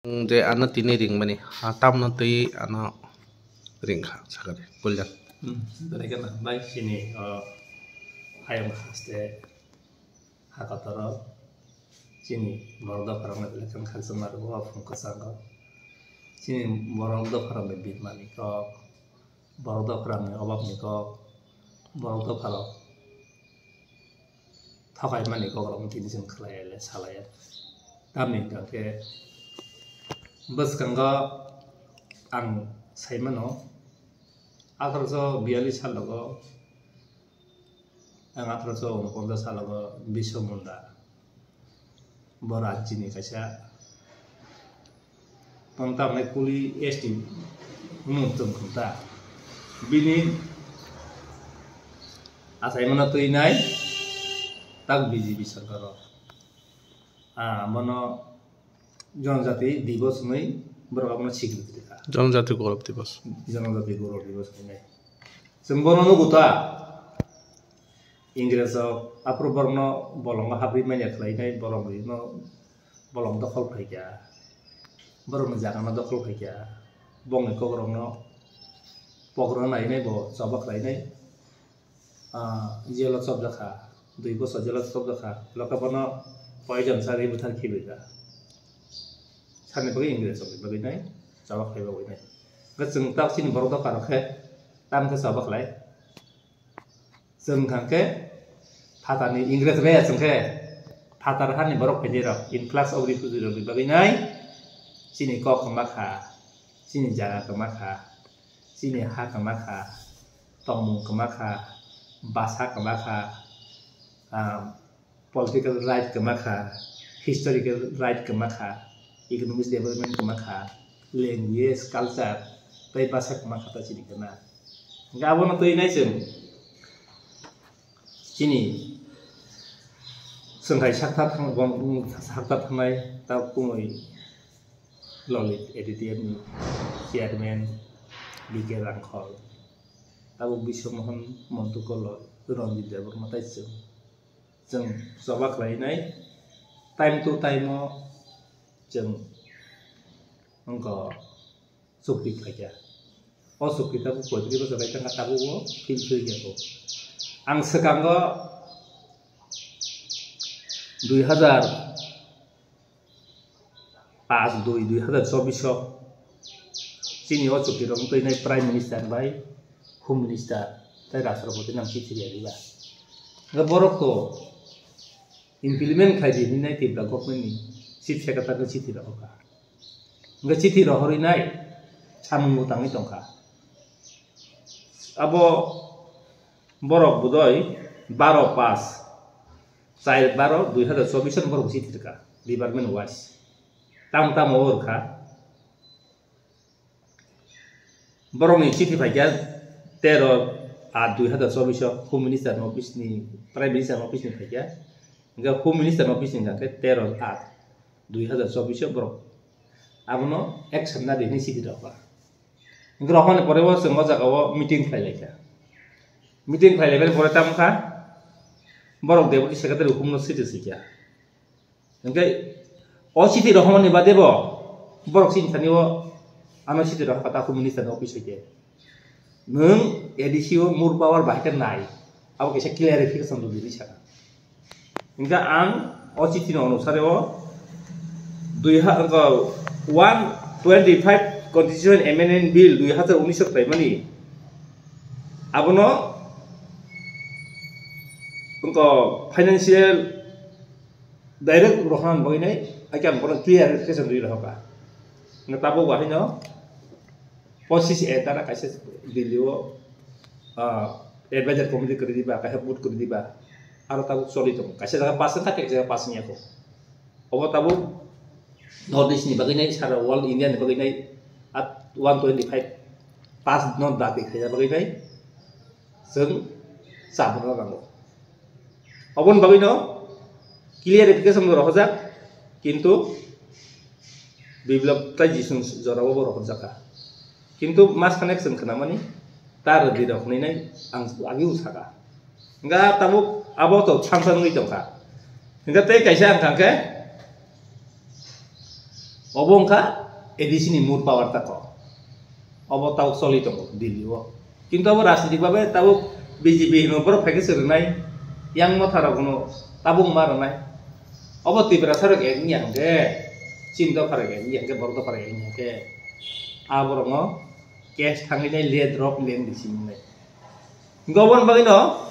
de ana tini ring mani hatam na tui ana ring kha sakare buljan dari kan baik sini ayam khas de hakatara sini bordo farang de kan khalsa mar wa fun kasanga sini bordo farang de bit mani ko bordo farang de obab ni ko bordo farang thakai mani ko rom tini sen khlaya le salaya tamni ka ke bus kanga ang saimano 1842 살로고 ang 1850 살로고 비쇼문다 버라지니 가샤 tontamne kuli esti muntum kunta bini asai mana tu inai tak biji bisa karo mano जनजाति दिवस में बरका मना स्वीकृति था जनजाति गौरव दिवस नहीं संबंधों गुता इंग्रज अप्रो बरन बलंग हाबरी में यात्रा नहीं बलंग दखल खाया बरन जाना दखल खाया बंग को बरन पकड़ नहीं बो सबक नहीं जेल सब देखा 2 बছर जेल सब देखा लका बना पॉइजन सारी बुथार खिबेगा सारनि बगे इंग्रेज बगे नाय जाबा खायबा गय नाय गजों ताकसिन बरदा कारखे तामखे जाबा खलाय जों खांखे फातानि इंग्रेज बे जोंखे फातार हानि बरक फैदेरा इनफ्लक्स अफ रिफ्यूजिस बगे नाय सिनि क खमाखा सिनि जागा खमाखा सिनि हा खमाखा तमु खमाखा भाषा खमाखा पॉलिटिकल राइट खमाखा हिस्टोरिकल राइट खमाखा economic development kemakha language culture tai bahasa kemakha ta sini kana gabon to inai sing sini sengkai sakta thang bom sakta thanai ta pumoi lolit editor ni chairman bike rangkhol tabu bismohon montukol ranjit debar matai sing jeng sabak lainai time to time jeng engko sukri kaja sukri ta ko putri ko sabai tang tabu wo fil fil gitu ang sekanggo 2024 sini o sukri rong toi nai prime minister bai home minister tai rashtrapati nang chithi diba ga borok ko implement khai di nai tibla government ni chief secretary chithi roka nga chithi rohori nai samung utangi tongka abo borok budoi 12 pass 4/12 2024 borok chithi ka department wise tam orka borok ni chithi phaiya 13/8 2024 home minister office ni prime minister office ni phaiya nga home minister office ni ka 13/8 2024 borok abono action na deni sidi roka ngrahone pore bo senggo jagao meeting khlaileka meeting khlailebe pore tamkha borok deputy secretary hukumno sidi sikya engkai o sidi rohmani badebo borok sin thaniwo ano sidi roha ta home minister office hoite nung edco mur power bahkan nai abo kese clarification do dini saka engka ang o sidi no anusare o 125 Constitution Amendment Bill 2019 primary abono उनको financial direct रोहान बगिनै आइकाम बोन clarification दुई रहका नताबो वाहिनो 25 एतारा कासे दिलियो adviser committee करि दिबा काहे बुट करि दिबा आरो ताबो सलित कासे जगह पास थाके जगह पास नियाको अब ताबो नॉर्थ ईस्ट नि बगिनै सारा वर्ल्ड इंडिया नि बगिनै 125 पास नॉट दाबि खाया बगिनै जों साबनो नांगौ अबन बगिनो क्लियरिफिकेशन रहजा किंतु बिप्लब ट्रांजिशन जरावो बरखजाका किंतु मास कनेक्शन खनामानि तार दिरखनैनै आं आगि Osaka nga tamu abo to chamsan ngi tongka nga te kaisa ang kangke obongka edisini mur power tako obo tau soli tongo Delhi o kintu abo rasnitik babe tau BJP no bor phake sirnai yang mothara kono tabung marnai obo tibra sarok yang de cinta farage yang ke bordo farage yang ke aborong cash thanginai le drop len disimnai gobon bagino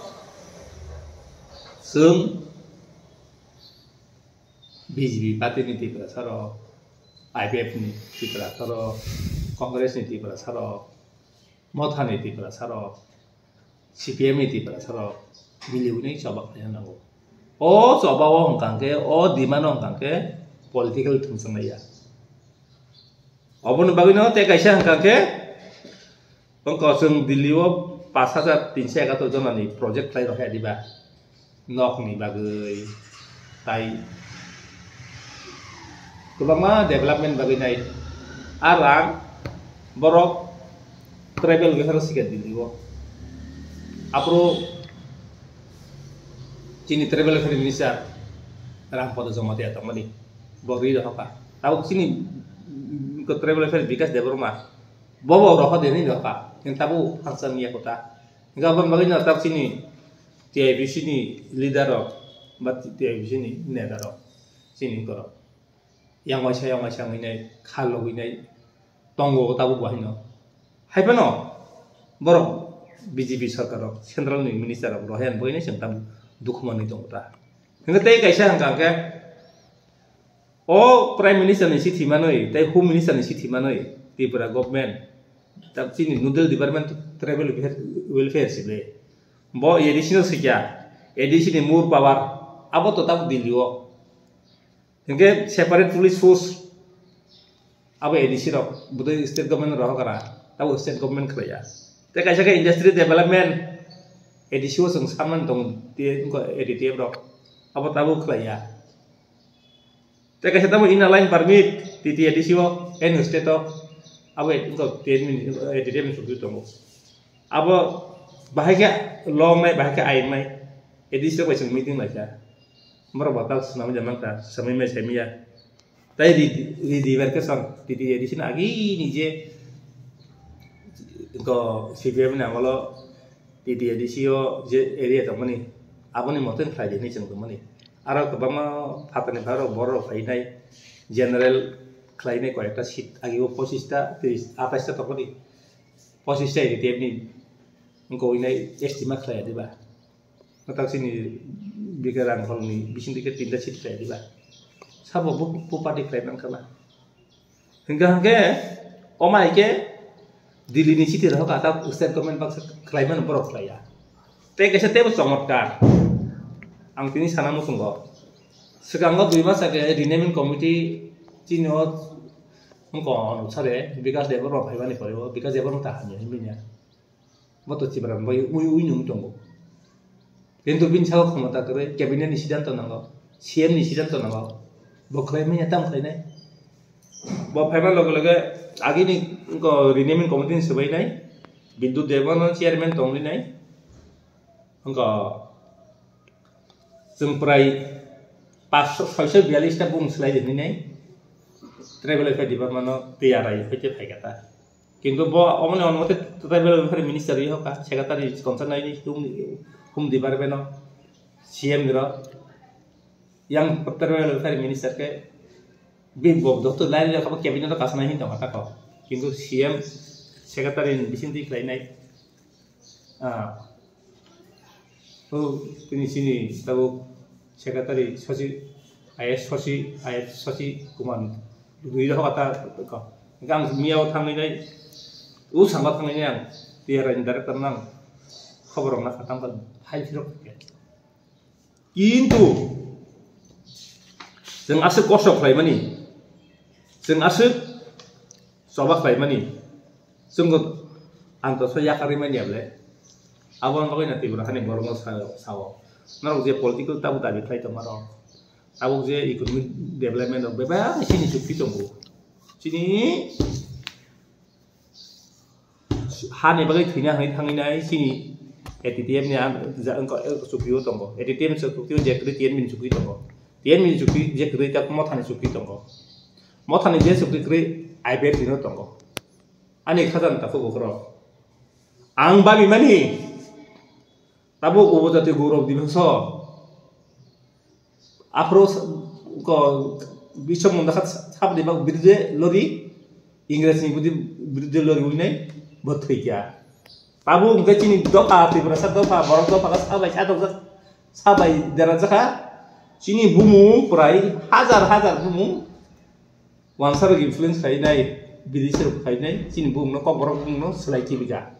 sung BJP party ni tibra saro IPF ni tibra saro Congress ni tibra saro motha ni tibra saro CPM ni tibra saro miliuni coba kaya nango o coba o hongkangke o dimana hongkangke political thungsang ya obon bagino te kaisa hongkangke bangko sung Delhi o 5311 jonani project klai rohe diba nok ni bagai tai kubama development bagai nai arang borok travel ge harus sikat Delhi o apro chini travel ge minister rang pada jomati atau mani bori dah apa tahu sini ke travel fair bikas development bobo roh deni dah apa yang tahu hangsan ya kota enggak apa bagainya tak sini TIB sini leader of but TIB sini leader of sini koro yang macam ini kalau ini tonggo tahu bahino hai pano borok BJP sarkar central minister of rohan boy ini sentam dukuman itu kota enggak teh kaisa hangkangke oh prime minister ni sithi manoi teh home minister ni sithi manoi Tripura government tak sini noodle department travel welfare sibe bo additional sikya additional more power abo to tak Delhi o hingga separate police force abo additional butuh state government roh kara tahu state government kerja te kaisa ke industry development additional sung saman tong tie ko editive roh abo tahu kerja te kaisa tamu ina line permit titi additional state to abo itu 10 minit editive sudah tunggu abo bahagia long mai bahagia air mai edisi ko iseng meeting laja maro batal senama zaman ta samai mai semia tai di verkesan di edisi lagi ni je ko CPM na malo di edisi yo je area to mani aboni moten khai ni jeng to mani aro kebama phatane baro boro phai nai general khai nai ko ekta seat agi o 25 30 28 to kodi 25 editi ni engkau ini estimasi saya di bah, ntar sini bikarang kalau ni bisin dikit tindak situ saya di bah, sahabat bupati kelainan kala, hingga omai ke Delhi ni situ dah kata ustad komen pak kelainan berok saya, teh kesat teh bersomotkar, ang tini sana musunggo, sekarang 2 masa ke renaming committee Cino, engkau cari because develop hewan itu, because develop tahannya ini. Moto cibaran boy uyung tonggo কিন্তু বিনসাও ক্ষমতা করে cabinet সিদ্ধান্ত নাও CM নি সিদ্ধান্ত নাও বকলাই মে এতাম খাইনাই ব fibre লগে লগে আগিনি renaming committee সবাই নাই বিদ্যুৎ দেবন চেয়ারম্যান তংলি নাই অঙ্ক जों প্রায় 542 টা বুং স্লাইডনি নাই ট্রাইবেল এফেয়ার ডিপার্টমেন্ট তৈয়ারাই হইতে ফাইগাতা কিন্তু ব অমনে অনুমতি ট্রাইবেল এফেয়ার মিনিস্টার ইহকা সেক্রেটারি কনসার্ন নাই হুম ডিপার্টমেন্ট সিএম র yang ট্রাইবেল এফেয়ার মিনিস্টার কে বিবব দত লাইন লেখা ক্যাবিনেট কাছনা হি দমা তাক কিন্তু সিএম সেক্রেটারি বিসিন্তি ক্লাইনাই ও তিনি সিনি তাবো সেক্রেটারি সচি আইএস সচি কুমান দুই কথা ক गां मियाव थांनाय उ सांबा थांनाय आं टिआरआई डाइरेक्टर नां खबराव ना खातांगोन हाइ फिरक किन्तु जों आसो कसक खालायमानि जों आसो सभा खालायमानि जोंगो आंथ' सयाखारि मानियाबले आबन लगायना तिब्रा हानि बरंग साव नाव जे पलिटिकल ताबु दाबि खालाय तमारो आबो जे इकोनॉमिक डेभलपमेन्ट बेबा सिनि जुक्ति दंगो Sini hani bagai thina hai thanginai sini ATM nya engko sukiu tonggo ATM sukiu je kri tien min sukiu tonggo tien min sukiu je kri tak mo thani sukiu tonggo Mothani je secretary IBF dino tongo. Ani khazan tafu bokro. Ang bami mani. Tabu ubojati gaurob diboso. Afro ko bisho mundakhat sab diba birje lori Inggris ni budi birje lori unai bothoi kya. Tabu ungke chini dopa ti berasa dopa borok dopa kas sabai satu sabai derajaka chini bumu prai hazar bumu wansar influence kainai bidisir kainai chini bumu no borok bumu no selai kibiga.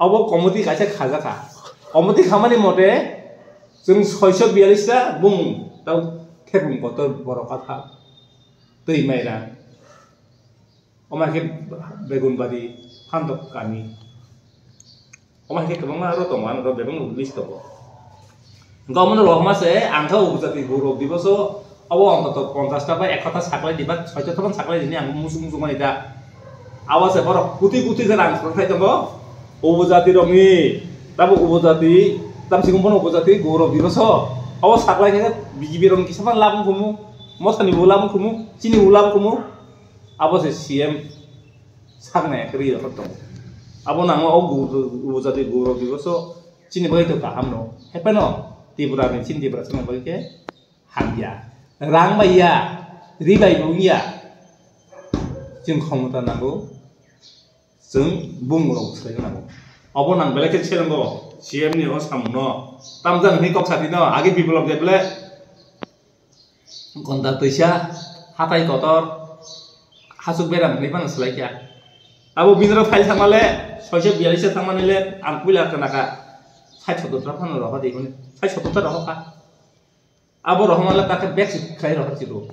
Abo komodi kaisa khajaka. Komodi khamani mote जों 642 टा बुं ताव थेबुं बतर बरकाथा दैमायरा अमाके बेगुनबारी फान्दक गामि अमाके गोबां आरो दङ आरो बेबां list दङ गमन रहमासे आंथ उपजाति गौरव दिवस अब अन्तत 50 टा बा 1 टा साकलाय दिबा 6 टा साकलाय दिनि आं मुसुं मानि दा आवासे बर कुति जन आं सरखाय दङ उपजाति रंनि ताबो उपजाति Tamsing pun उपजाति गौरव दिवस अब साकलायने बिगिबिरन किसामान लाबं खुमु मथानि बुलाबं खुमु चिनि बुलाबं खुमु अब से सीएम सागनाय करि रखत दं अब नांगो उपजाति गौरव दिवस चिनि बय तो गाहाम न हेपनो त्रिपुरा नि चिनि त्रिपुरा सम बयके हामया रां बायया रिबाय बुया जों खमता नांगौ जों बुंगराव सोलायनांगौ अब नां बेलेके सेलंगो CM ni samno tamjang ni kok satino agi develop deble konta toisa hatai kotor hasuk beram ni pan selai kya abo binro file samale 642 thamanile ampila kanaka 60 ta pan roha dekone 60 ta roha ka abo rohamala ka back khai roha chido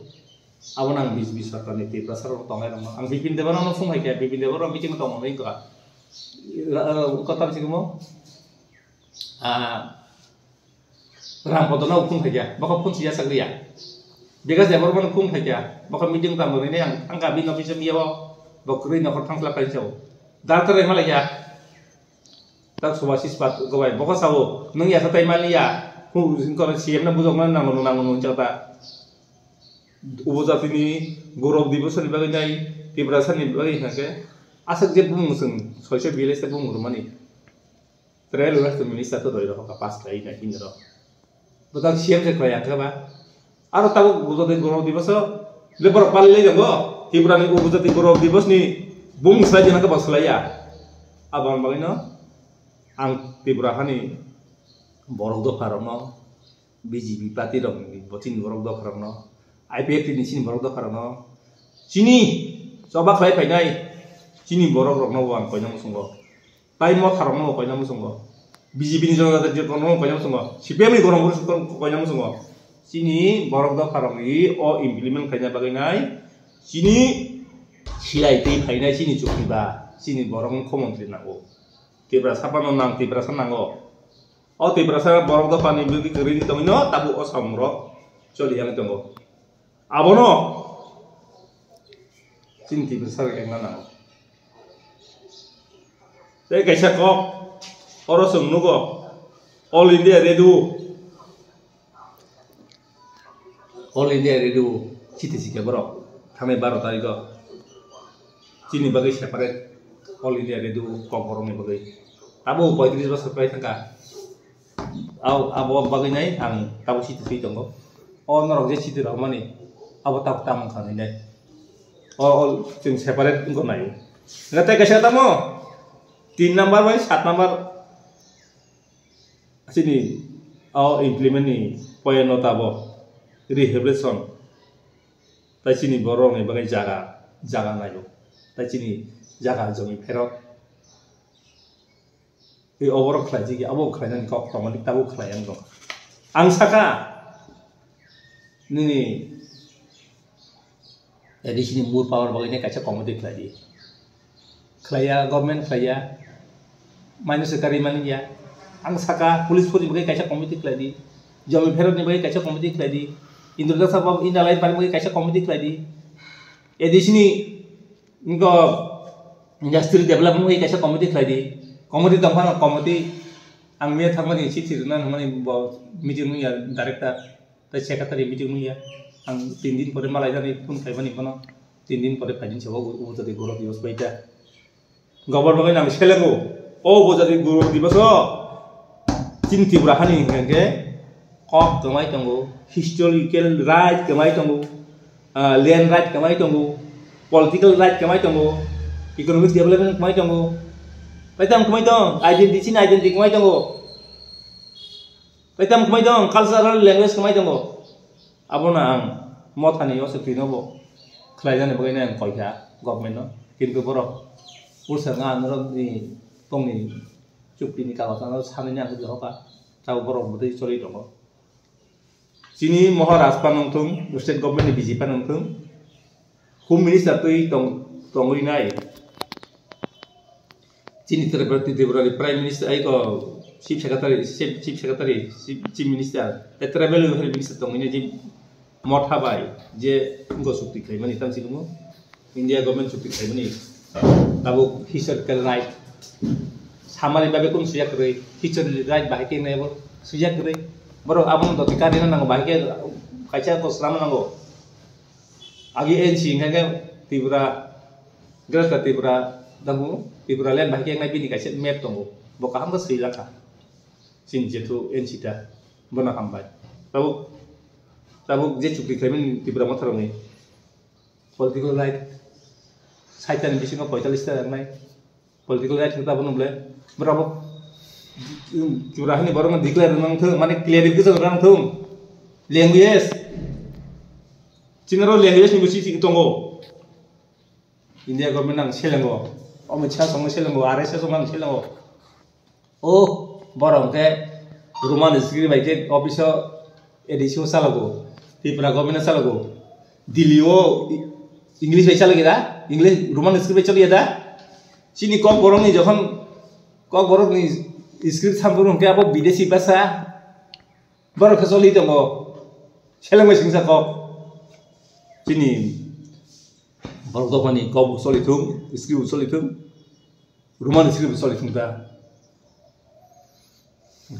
abo nang 20 ta ni te prasar tongai ram ang bipin debara no phung hai kya bipin debara meeting tong mai ka kota sigumo Ram potona ukung saja, bakal pun sejak sekali ya. Jika saya baru ukung saja, bakal meeting tamu ini yang angka bin office miawa, bakal ini orang tangkap lagi jauh. Data yang mana ya? Tak suasi sepat kawai, bakal sawo, neng ya satu imali ya, kalau CM na bujang mana nangun cerita. Ubuzat ini gorob di bawah ni bagai tibrasan ni bagai nake, asal je bungusung, soalnya biasa saya bungur mani. Terlalu luas tu minister tu doy roh kapas lagi nak ini roh. Betul siap je kerja apa? Aru tahu ubuzati gorob di bawah, lebar pali lagi janggo. Tibrani ubuzati gorob di bawah ni bung saja nak kapas lagi ya. Abang bagai no, ang tibrahani borok do karono, BJP parti dong, bocin borok do karono, IPF ni sini borok do karono, sini coba saya pengai, sini borok rok no wang penyang musunggo. Time mau tharong mau kaya musunggo, BJP ni jangan ada jatuh mau kaya musunggo, CPM ni gorong burus kaya musunggo, sini borok do tharong ni o implement kaya bagai sini silai ti kaya sini cukup ba, sini borong komentri nago, tiba siapa nang tiba sana nago, o tiba sana borok do pani beli kering itu ino tabu o samro, coli yang tunggu, abono, sini tiba sana kaya nago. Saya kaisa kok orang sungguh kok All India Radio cita-cita bro kami baru tadi kok sini bagai separate All India Radio komporong ni bagai tabu poin ini sebab surprise angka abo bagai nai ang tabu cita-cita kok orang je cita rahman ni abo tabu tamang kan ini all sini separate engkau nai nggak tahu kaisa tamu 3 number by 7 number sini au implement ni poin nota bo rehabilitation tai sini borong ni bagai jaga nayo tai sini jaga jomi phero e overall khlaji ki abo khlainan kok tomani tabu khlaian go ang saka ni jadi sini mur power bagai ni kaca komodi khlaya government khlaya minus sekali mana ya, ang saka polis pun dibagai kaca komiti keladi, jami ferot dibagai kaca komiti keladi, Indra sabab indah lain paling dibagai kaca komiti keladi, ya di sini engkau industri development dibagai kaca komiti keladi, komiti tampan komiti, ang mia thamani citi runan hamani bawa meeting ya director, tapi secretary meeting ya, ang tindin pada malah jadi pun kayak mana kono, 3 दिन পরে 5 दिन সেবা উপজাতি গৌরব দিবস পাইতা government নাম সেলেঙ্গো ও উপজাতি গৌরব দিবস চিন ত্রিপুরা হানি হেগে কক কমাই দंगो हिस्टोरिकल राइट कमाई दंगो लैंड राइट कमाई दंगो पॉलिटिकल राइट कमाई दंगो इकोनॉमिक डेवलपमेंट कमाई दंगो पैताम कमाई दं आइडेंटिटी कमाई दंगो पैताम कमाई दं कल्चरल लैंग्वेज कमाई दंगो आबोना आं मथानि असुक्रिनोबो खलायजानो बगैना आं कयखा गभर्नमेन्ट किन्तु बर उरसाङा नरनि तंनि चुक्तिनि कागजानो सानैनि आंखौ जहका ताव बर बुदै चलि दङ चिनी महाराज पानंथुं स्टेट गभर्नमेन्ट बिजि पानंथुं होम मिनिस्टार तै तंगैनाय चिनी त्रिपुरानि प्राइम मिनिस्टार आइको chief secretary chief minister tribal welfare minister तंगैनाय जे मथाबाय जे उनको चुक्ति खालामनानै तांसिगमो इंडिया गभर्नमेंट चुक्ति खालामनानै दाबो हिस्टोरिकल राइट सामारि बाबे कोन सुयाखै हिस्टोरिकल राइट बाहायके नायबो सुयाखै बर आबो दतिका दिन नांगौ बाहायके खायसा कसलाम नांगौ आगे एनसी इंगागे त्रिपुरा ग्रेट त्रिपुरा दंगो त्रिपुरा लैंड बाहायके नाय बिनि खायसे मैप दंगो बका हमगा श्रीलंका चिन जेथु एनसी ता बना खामबाय ताबो जे चुक्ति खालामनानै त्रिपुरा मथारनि पॉलिटिकल राइट साइटानि बिसिङाव 45 टा नाय पॉलिटिकल राइट खोथा बुंब्ले बराबो त्रिपुरानि बरं डिक्लेयर नांथों माने क्लियरलि गोजोन नांथों लैंग्वेज चिनारो लैंग्वेज नि बुसि दंगो इंडिया गभर्नमेंट आं सेलेंगो अमित शाह संग सेलेंगो आरएसएस संग आं सेलेंगो ओ बरं के रोमान स्क्रिप्ट बायके ऑफिस एडिसियो सालगो त्रिपुरा गभर्नमेंट सालगो दिल्लीओ इंग्लिश बाय सालगेदा इंग्लिश रोमान स्क्रिप्ट चलिया दा चिनी कक बरंनि जखन कक बरंनि स्क्रिप्ट सामबुरं के अब विदेशी भाषा बरख चलि दङ सेलेंबाय सिंसा कक चिनी बरक दफानि कब चलिथुं स्क्रिप्ट चलिथुं रोमान स्क्रिप्ट चलिथुं दा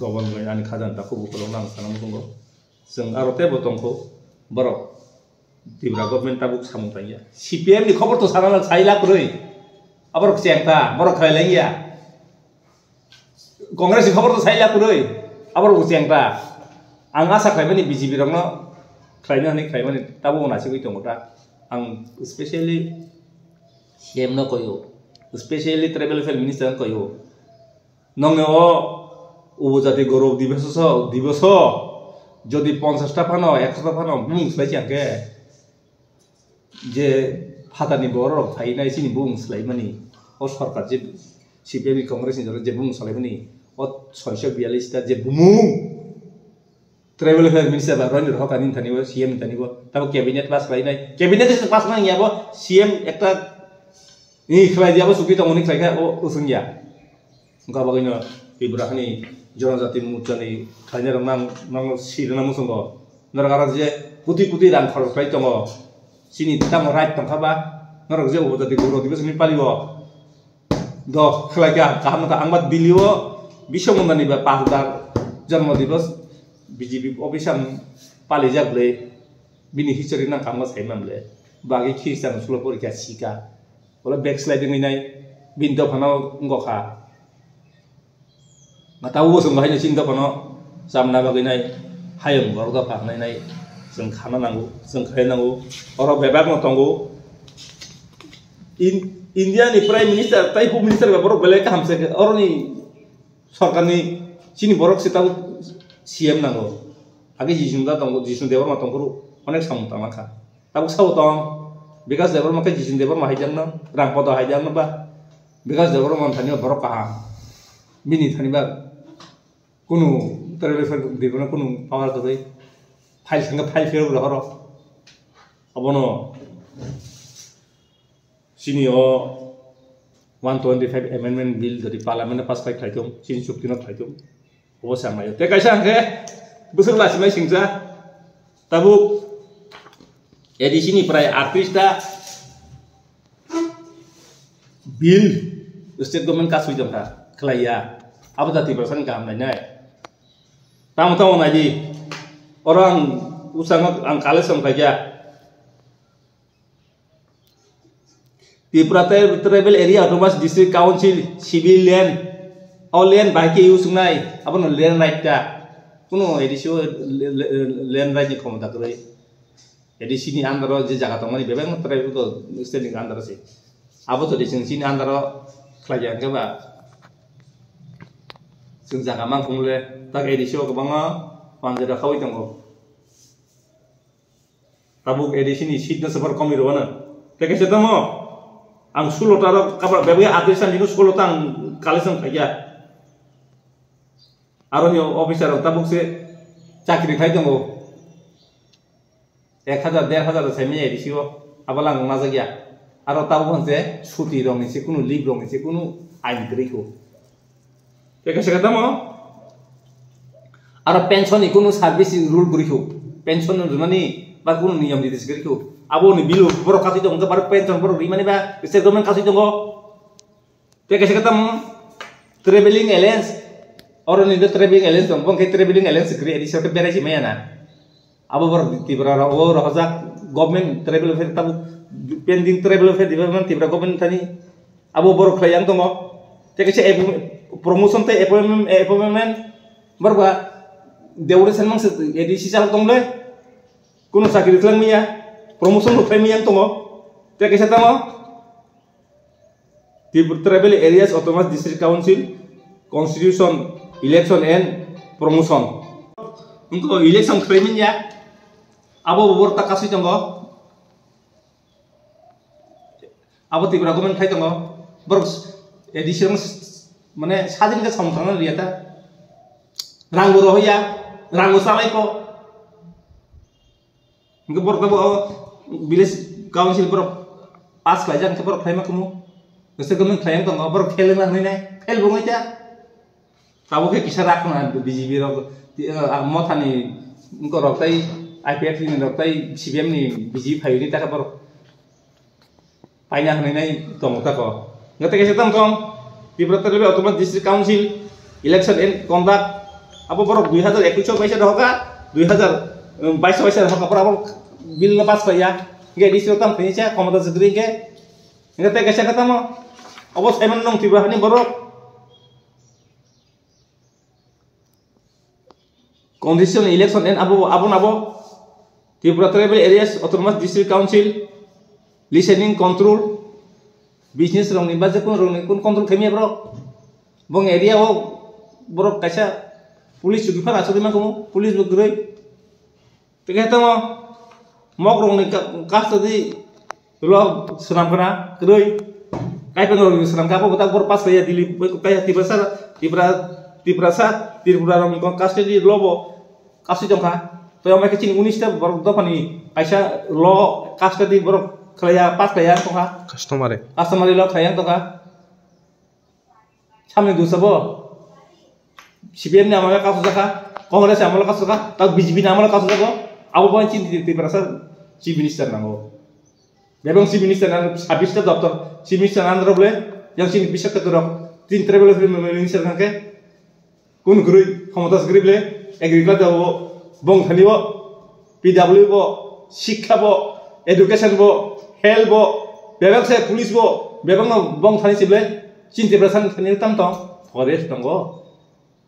गभर्नमेंट आनि खाजान दाखौ बुखलाव नां सानांगौ दङ जों आरते बतंखौ बरक त्रिपुरा गभर्नमेंट ताबुक सामुथाइया सीपीएम नि खबर तो सानाला साइला पुरै अबरक चेंता बरक खायलाइया कांग्रेस नि खबर तो साइला पुरै अबरक चेंता आं आसा खायमानि बीजेपी रंनो खायनो हनै खायमानि ताबो उनासि गय दङ दा आं स्पेशली सीएम न कयो स्पेशली ट्राइबल वेलफेयर मिनिस्टर कयो नंगो उपजाति गौरव दिवस যদি 50টা ফানো 100টা ফানো বুংस्लाय आंके जे फादानि बर फाइनाय सिनि बुंस्लाय मानि अ सरकार जे सीपीएम कांग्रेस नि जे बुंस्लाय मानि अ 642 ता जे बुमुं ट्राइबल वेलफेयर मिनिस्टार रनिर हकानि थानिबो सीएम थानिबो ताबो कैबिनेट पास लायनाय कैबिनेट पास नांगियाबो सीएम एकटा नि खलाय दियाबो सुखि दंनि खलायखा अ उसुंगिया गाबागैनो त्रिपुरानि जनजाति मुद्रानि खायनो नां सिरना मुसंगो नरगारा जे कुति रां खरच दङ सिनि ताम राइट दंखाबा नरग जे उपजाति गौरव दिवस नि पालिबो द खलायका कामका आंबा दिल्लीओ विश्वमंदानि बा 5000 जन्म दिवस बीजेपी ऑफिसम पालि जागले बिनि हिस्टोरी नां कामगा साइमामले बागै खिस्टान सुलो परीक्षा सिका बोला बैकस्लाइडिंग हैनाय बिन्दो फानाव ngokha Matawo sung bahaya cinta kono samna baginai hayam baruda paknai nai sung khana nangu sung kaya nangu oro bebak no tongu India ni prime minister tai home minister ba borok belai ka hamse oro ni sarkar ni sini borok sita CM nangu age jisunda tongu jisun debar ma tongkuru onek samung tamaka tabuk sawo tong because debar ma ka jisun debar ma hajang no rangpoto hajang no ba because debar ma thani borok ka mini thani ba कुनु tribal दिबना कुनु power कदै file संग file फेर रहरो अबनो सिनियो 125 amendment bill जदि parliament पास खाइथों सिनि चुक्तिनो खाइथों अबसा मायो ते कायसा आंखे बोसोर लासिमाय सिंजा ताबु एडिसिनि प्राय 38 टा बिल स्टेट गभर्नमेंट का सुइजमथा खलाया अब जाति परसन काम नाय तामताव नायदि orang usang ang kale sam kaya Tripura Tribal Area Autonomous District Council civilian all land baiki usungai apa no land right ta kuno edisio land right ni komata krai edisi ni andaro je jaga tongani bebeng tribal ko standing andaro se abo to dising sini andaro klajan ke ba sing jaga mang kumle tak edisio ko banga panjara khawi tongo tabuk edisi ni sidna sabar komi rowana teke setamo ang sulotaro kabar bebeng adresan dinu sulotang kalisang kaya Aronyo officer tabuk se chakri khai tongo 1000 1500 semi edisio abalang mazagya aro tabuk se chuti rong ni se kuno leave rong ni se kuno ain griko teke sekatamo aro pension ni kuno service rule griko pension rumani ba kuno niyam di griko abo ni bilu boro kasi tongo bar pension boro rimani ba se government kasi tongo teke sekatam traveling allowance orang ini traveling allowance dong, bang traveling allowance segera di sana beres mana na? Apa berarti orang hazak government travel fair tahu pending travel fair di mana tiba government tani, apa baru klien dong? Jadi saya promotion teh appointment berapa? Dewan senang edisi salah dong le, kuno sakit lang mia, promotion lo klien yang dong? Jadi saya tahu di travel areas autonomous district council constitution election and promotion. Untuk election claiming ya, apa beberapa kasus janggo, apa tiba komen khai janggo, edisi mana sadin ke sampangan lihat ranggu roh ya, ranggu samai ko, untuk beberapa bilis council pas pelajaran keber claim kamu, nggak komen claim janggo, ber claim lah nih, claim bunga aja. Tahu ke kisah rakna BJP rok mau tani engkau rokai IPF ni rokai CBM ni BJP hayu ni tak apa banyak ni tong tak ko ngerti kisah tong di Tribal Autonomous District Council election and conduct apa baru 2021 paisa dah ka 2022 paisa dah ka apa bil lepas ya nggak disitu tang punya komando segeri ke ngerti kisah kata mo apa saya menong tiba ni baru condition election and abo Tripura Tribal Areas Autonomous District Council listening control business rong ni baje kun control kemi bro bong area wo bro kaisa police juga pa asuri man kamu police begroi tegeta mo mok rong ni kas tadi lo senam kana groi kai penor senam kapo butak bor pas kaya dili kaya Tripura rong kon kas tadi lobo kasih jongka to yang mereka cing unista baru to pani kaisa lo kas tadi baru kaya pas kaya tongka customer lo kaya tongka samne dusabo CBM ni amala kasus jaka Kongres amala kasus jaka tak BJP ni amala kasus jaka abo pun cing Tripura chief minister nango bebong chief minister nang habis ke doktor chief minister andro boleh yang cing bisa keturok tin travel minister nangke kun gurui komotas gurui boleh agriculture bo bong thani bo PW bo শিক্ষা bo education bo health bo bebang se police bo bebang bong thani sible cinte prasan thani tam tong forest tongo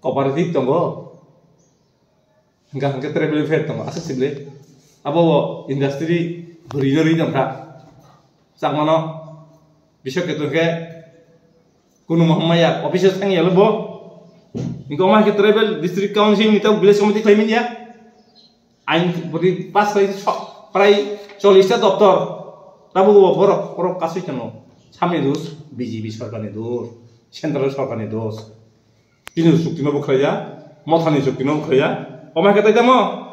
cooperative tongo hingga hangke travel fair tongo asa sible abo bo industry beri jangka sakmano bisa ketuke kuno muhammad officer thang yalo bo Ingkau mah ke Tribal District Council ni tahu village committee claiming ya, aing beri pas kali prai solista doktor, tahu borok kasus ceno, sampai dus BJP sarkar ni dus, central sarkar ni dus, ini sukti nopo kerja, mau thani sukti nopo kerja, omah kata itu mau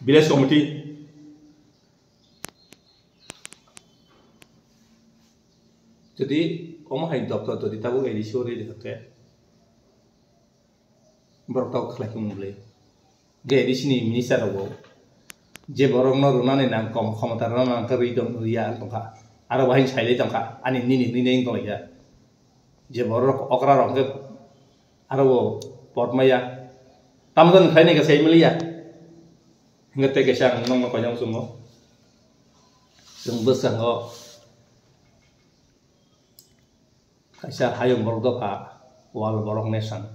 village committee, jadi Oma hai doktor tu di tahu edisi ori di hotel, baru tahu kelak mulai. Dia edisi ni minister awo, je borong no runa ni nang kom komentar nang keri dong ria tongka, ada wahin cile tongka, ani ni tong ya. Je borong okra rong ke, ada wo port maya, tamutan kai ni ke saya meli ya, ngerti ke siang nong kau yang semua. जों बोसोराव kaisa hayung borok doka wal borok nesan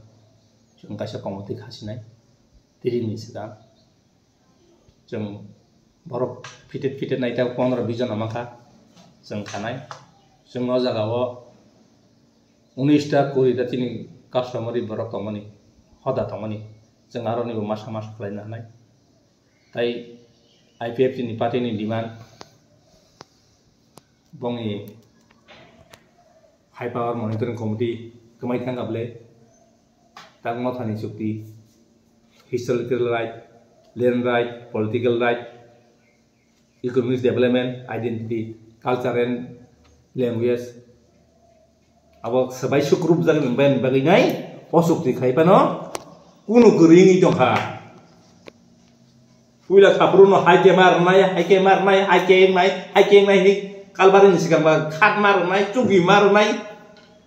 जों kaisa komoti khasinaय tirini sigang जों borok fitet naita 15-20 jon amaka जों थानाय जों न जागाव 19टा 20टा tini customary borok tongmani hoda tongmani जों aro nibo masa khlaina hanay tai IPFC ni party ni demand bongi High Power Monitoring Committee kemai tanggable tang mothani chukti historical right, land right, political right, economic development, identity, culture and language. Abo sabai sukrup jagan ben baginai posukti khaipa no kunu geringi tongha. Puila kapruno haike marnai ni kalbarin sigang ba khat marnai cugi marnai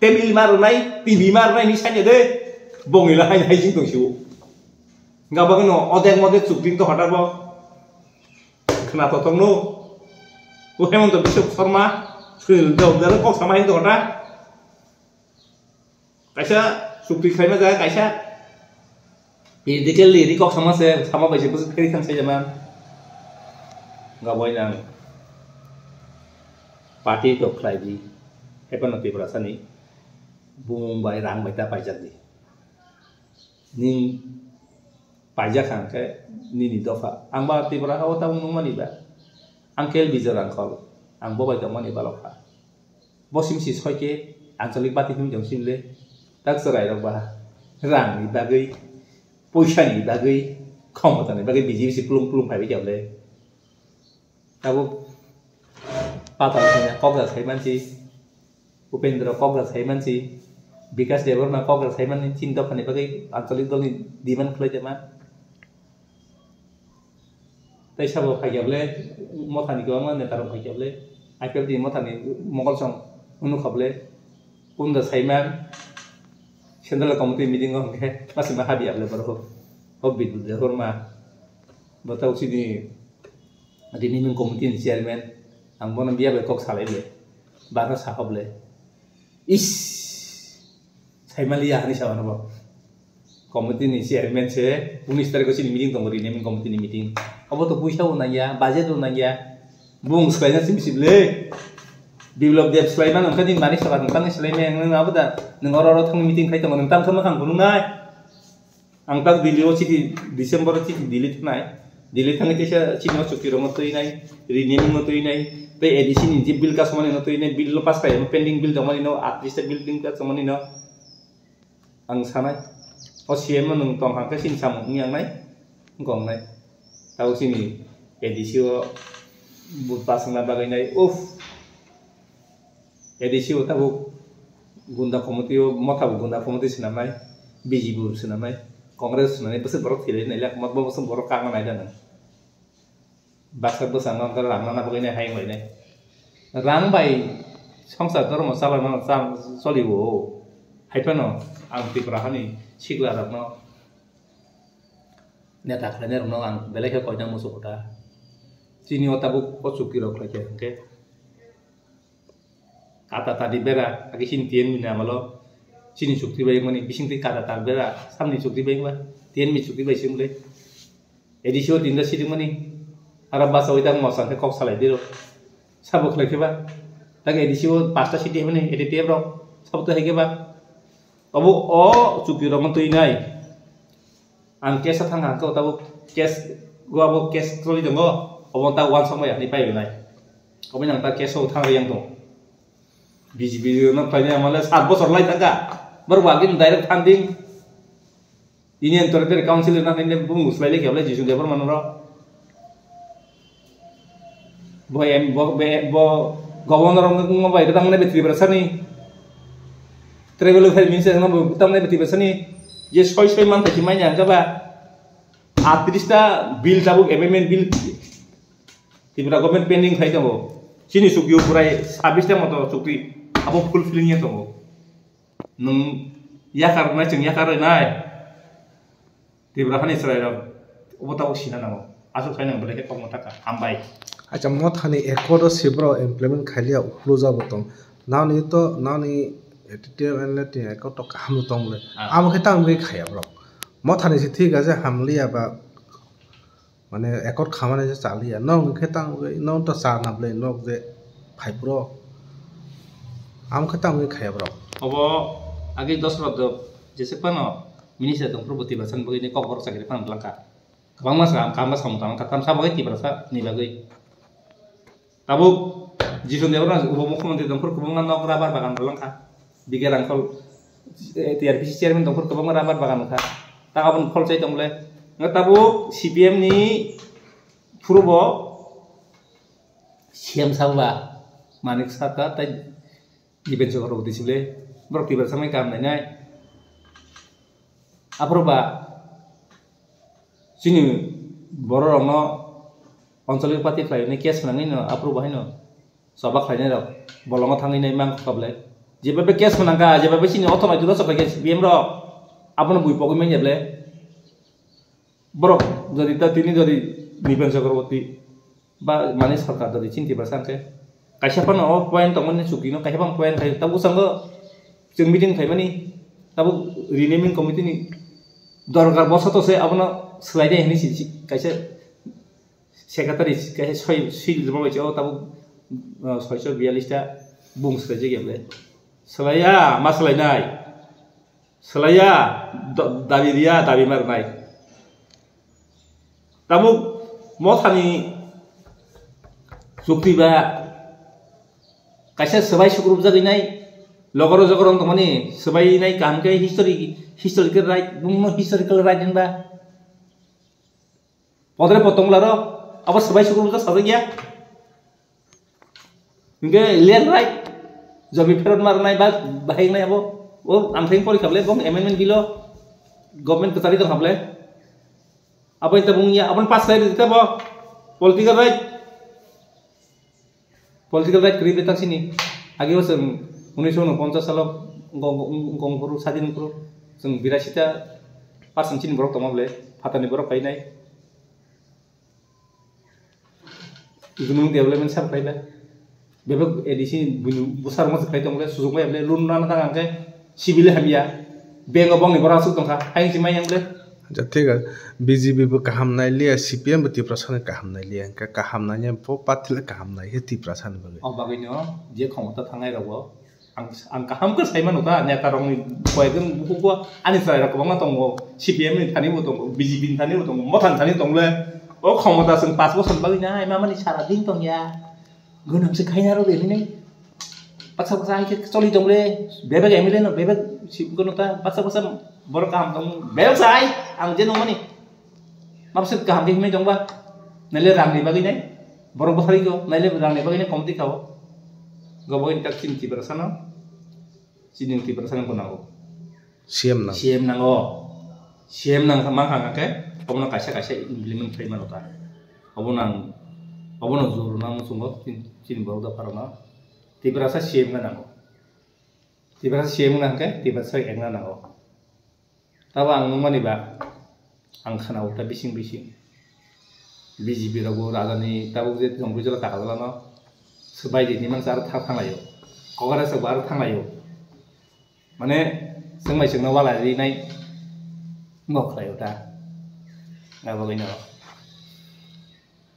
tebil marnai TV marnai ni sanya de bongila hai jing tong siu ngabagno odeng mode cukling to hatarbo khna to tongno ko hemont bisop sharma skil do dar ko samai to hata kaisa sukti khaima ja kaisa illegal kok sama se sama baise bus khari thang sai jaman ngaboi nang party to khlai di hepan ti prasani bung bai rang bai ta paijak di ning pajak kan ke ni dofa ang ba ti pra o ta nung mani ba angkel bijarang khol ang bo bai ta mani balokha bosim si soike ancholik party him jong simle tak sarai rok ba rang ni bagai poisa ni bagai khomota ni bagai biji si plum phai bai jable tabo Patah kok gak saiman sih, Upendra kok gak saiman sih, Bikas Dewa na kok gak saiman ni cinta kan pakai antolik dong di mana kelai jema. Tapi siapa pakai jable, mau tani kau mana netarum pakai jable, akhir di mau tani mongol song, unu kable, unda saiman, cendela komite meeting orang ke, masih mahal dia jable baru, hobi tu dia hormat, batau sini, ada ni komite ni chairman. Ang bonam biya be kok salai be bana sahab le is saimali yani sawana bo committee ni chairman se 19 tarik sini meeting tongori naming committee ni meeting abo to puisa unaya budget unaya bung selain simsible develop dev selain ang kadin mani saban tang selain ang abo da ngoro thang meeting khai tong tang thama khang bunungai ang tak video chi December chi delete nai delete thang tesa chi no chukti ro motoi nai renaming motoi nai pe edisi ni bill ka samani no to ine bill lo pas kai pending bill jamani no artist building ka samani no ang sanai o cm nung tong hang ka sin sam ngyang nai ngong nai tau sini edisi o bu pas na bagai nai edisi o tabu gunda komiti o mota gunda komiti sinamai bjb sinamai kongres sinamai pese borok thile nai lak mat bo sum borok kang nai dan baksa besang ngam rang na bagai nai hai ngai nai rang bai samsa dor mo sala na sam soliwo haipano ang ti prahani sikla rakno neta khane rno ang belekhe koina musukota chini otabu kochuki rok lake ke kata tadi bera agi sin tien mina malo chini chukti bai mani bising ti kata tar bera samni chukti bai ma tien mi chukti bai simle edisio tinda siding mani ara basa oitang mo san kok salai diro sabuk lake ba tage edisio pasta sidi mani edite bro sabto hege ba tabu o chukti ro mantu inai ang kesa thang ang ko tabu kes gua bo kes troli dongo obon ta wan samaya ni pai nai obon yang ta keso thang yang dong biji biji na tanya malah 7 bosor lai tangga berwagin direct funding ini entor ter council na ne bungus lai ke jisu debar manoro bo governor ng bai datang ne betri bersani travel file minister ng datang ne betri bersani je soy man ta chimanya ka ba 38 ta bill tabuk amendment bill tibra government pending khai tabo sini sugyo purai 26 ta moto sukti abo fulfilling nya tabo nung yakar na chung yakar nai tibra khani srai ra obo ta sina namo asuk sainang boleh ke kong taka hambai acha mothani ekodo sibro implement khalia uploja botong nauni to nauni etitial anleti ekoto kaham tong le am kheta am khaya bro mothani si thik ase hamlia ba mane ekot khamane je chalia nong kheta nong to sa na ble nok je phai bro am kheta am khaya bro obo age 10 rok jese pano minister tong proboti basan begini kok bor sakit pan belaka kabang mas ram kam sam tam katam sa bagai tibrasa ni bagai tabuk jisun dewa ubo mukhmantri tong kubungan nok rabar bagan belaka bigar angkol TRPC chairman tong kubungan rabar bagan ka takabun khol chai tong le ngatabuk CPM ni purubo siam sawa manik saka tai diben so roboti sile brok tibrasa mai kam nai aproba sini borong no oncolik pati klai ne kes nang no aproba haino sabak khaine ro bolongo thangi nei mang kable jebabe kes mananga jebabe sini othomai judo sabak kes BM ro apno bui pogoi mai jeble borok jodi ta tini jodi niben chakraborty ba mane sarkar jodi chinti basangke kaisa pano point tomone sukino kaisa pam point khai tabu sango jeng meeting khai mani tabu renaming committee ni দরকার বসত সে আপনার স্লাইডে হেনি কাইছে secretary কাইছে 6 seal জমা হইছে ও তাবু 642টা বুং স্লাইজে গেলে স্লাইয়া মা স্লাইনাই স্লাইয়া দাবি দিয়া দাবি মারনাই তাবু মথানি চুক্তিবা কাইছে সবাই সুগ্রুপ জাগিনাই লগর জগরং তমানি সবাই নাই কামকে historical right bungno historical right ba podre potong laro apa sebai suku ta sabe ya nge alien right jobi ferot mar nai ba bahing nai abo o amtheng pori khable bong amendment bilo government ko tari to khable apa itu bung ya apun pas lai dita bo political right kri beta sini age was 1949 সাল গংপুর স্বাধীন পুরো जों 82% चिन बरक दंमोनले फातानि बरक फायनाय गुनुं development सार फायला बेबो ADC बुसार मस फाय दंले सुजुग मायबले लुनना थांगांके civil हाबिया बेंग बंगनि बरा सुक दंखा हायसि मायंले अच्छा ठीक है बीजेपी बो कहम नाय लिया CPM बति प्रशासन कहम नाय लिया का कहम नाय पो पातिल कहम नाय हेति प्रशासन बगे अ बागैनो जे खमता थांगाय रावो ang kaham ke sai manuta nyata rong poegun buku ani sai ra kobang tong CPM ni thani bo tong BJP ni thani bo tong mo than thani tong le o khomota sung 5 boson bagi na ma mani sara ding tong ya gunam se khaina ro le ni paksa paksa ke choli tong le bebe ga emile no bebe sip gunota paksa paksa bor kaham tong bebe sai ang je no mani mapset kaham ke me tong ba nale rang ni bagi nai borok bothari ko nale rang ni bagi nai komti khaw goboin tak cinti bersana Siding ti perasaan ko nango. Siem nango. Siem nang samang hangake. Obo na kasya implement kay manota. Obo na zuru nang musungo tin bauda parana. Ti perasa siem nga nango. Ti perasa siem nga hangke. Ti perasa eng nga nango. Tawa ang mani ba ang khana uta bising. BJP rago radani tabu je jongbu jala takadala no. Sebai di nimang sar thanglayo. Kogara sebar thanglayo. Mane sengmai sengna wala ri nai ngok layo ta ngabagino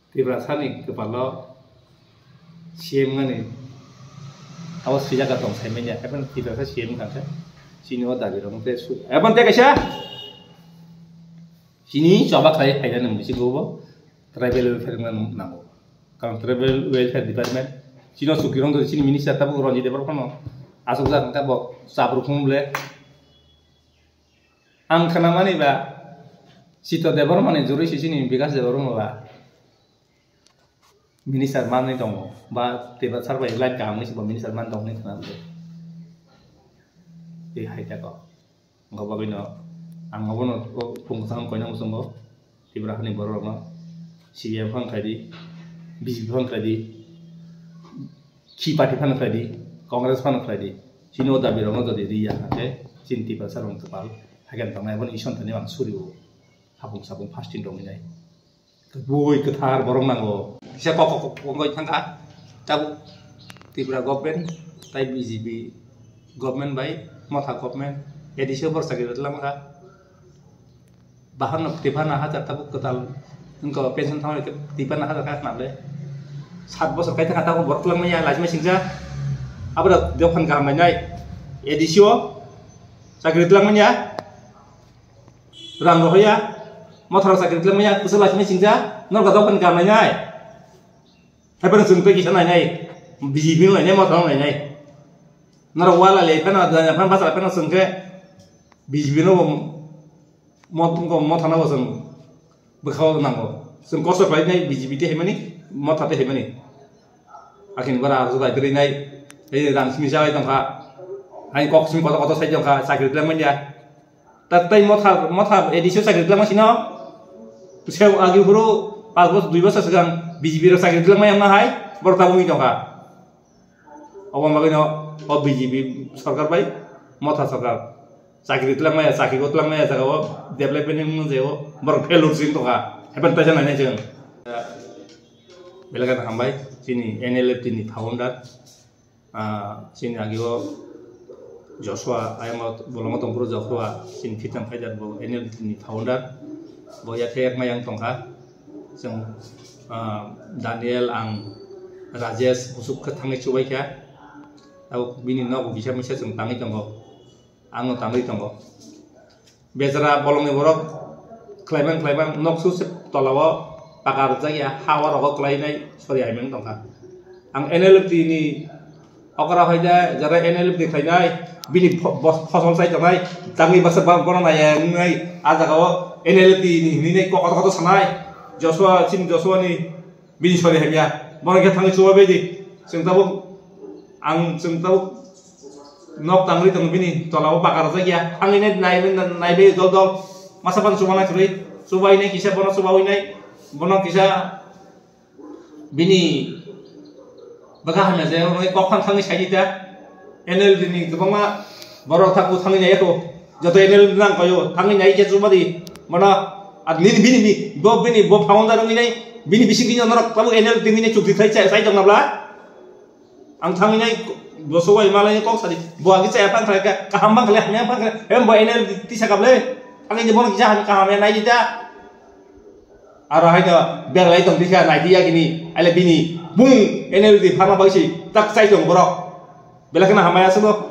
tibrasani kepala siem ngani awas sija ka tong sai menya epan tibrasa siem kan ta sini wa dabi rong te su epan te kaisa sini coba kai faida nam bisi gobo tribal welfare nango kan tribal welfare department sino sukirong to sini minister tabu ronji debar kono asuk jan ka bok sabru khumble ang khana mani ba sito debar mani juri sini bikas debar ba minister man ni dong ba teba sarbai light ka amni sibo minister man dong ni khana be e haita ko ngobagino ang ngobono pung sang ko nang sungo tibra hani boro ma CPM phang khadi BJP phang khadi ki party phang khadi Congress pan khadi sino dabi rong jodi riya ate cinti pasar rong tepal hagen tangai bon ison tani bang suriu habung sabung fasting dong nai bui ketar borong nango bisa kok ngoi tangka tahu Tripura government tai BJP government bai motha government edisi bor sakit lam ka bahan tipana hajar tabu ketal engkau pensiun tahun itu tipana hajar kas nable 7 bosor kai tangka tahu bor kelang maya lazima singja apa dah dia kan kam nai edisi sakit lam maya rang rohya motor sakit lam maya kusel lazima singja nol ka kan kam nai hai pada sungpe kisah nai BJP lo nai motor nai narawala le pena danya pan pasal pena sengke BJP no mothana wasang bekhaw nango seng koso pai nai BJP te hemani mothate hemani akin bara arzu bai tri nai ei rang simi jawai tangka ai kok simi kota sai jangka sakrit lang manja tatai motha edisi sakrit lang masino seu agi huru 5 bos 2 bos segang BJP ro sakrit lang mayang na hai bertamu jangka awam bagino BJP सरकार भाई मथा सरकार चाकरी तलां माया चाकरी को तलां माया जागा development नि जेव बर फेलुर सिं तका हेपन ताजा नाय जों बेलागा थांबाय सिनि NLFT नि फाउंडार सिनि आगिओ जशुआ आयमा बोलमा तंपुर जखुआ सिनि फिटां फाइदार बो NLFT नि फाउंडार बया थेक मायां तंका जों दानियल आं राजेश मुसुक थांनाय चुबायखा Aku bini no bisa seng tangi tonggo, ango tangi tonggo. Bezara bolong borok, klaiman nok susep tolawo pakar jaya hawa rokok klainai sorry aimeng tongka. Ang NLFT ini okra hoida jara NLFT klainai bini phosol sai tongai tangi basar bang kono nai ngai aja kawo NLFT ini kok sanai Joshua ni bini sorry aimnya. Bolong kita tangi coba bedi, seng tahu ang sentau nok tangri tang bini tolawo pakar saja ang ini naik be dol masa pan sumana kuri subai ini kisah bono subai ini bono kisah bini bagah hanya saya orang kok kan tangi saja dah enel ini kepala baru takut tangi naya tu jatuh enel bilang kayu tangi naya je cuma di mana admin bini bo founder ini bini bising bini orang kamu enel tinggi ini cukup saya jangan nabla ang tangi nai bosowa imalanya kok sadi buagi saya apa mereka kahambang kalian hanya apa bo enel tisa kable angin jebon kisah kahamnya nai jeda arahnya biar lagi tong tisa nai dia gini ale bini bung enel di pharma bagsi tak sai tong borok bela kena hamaya semua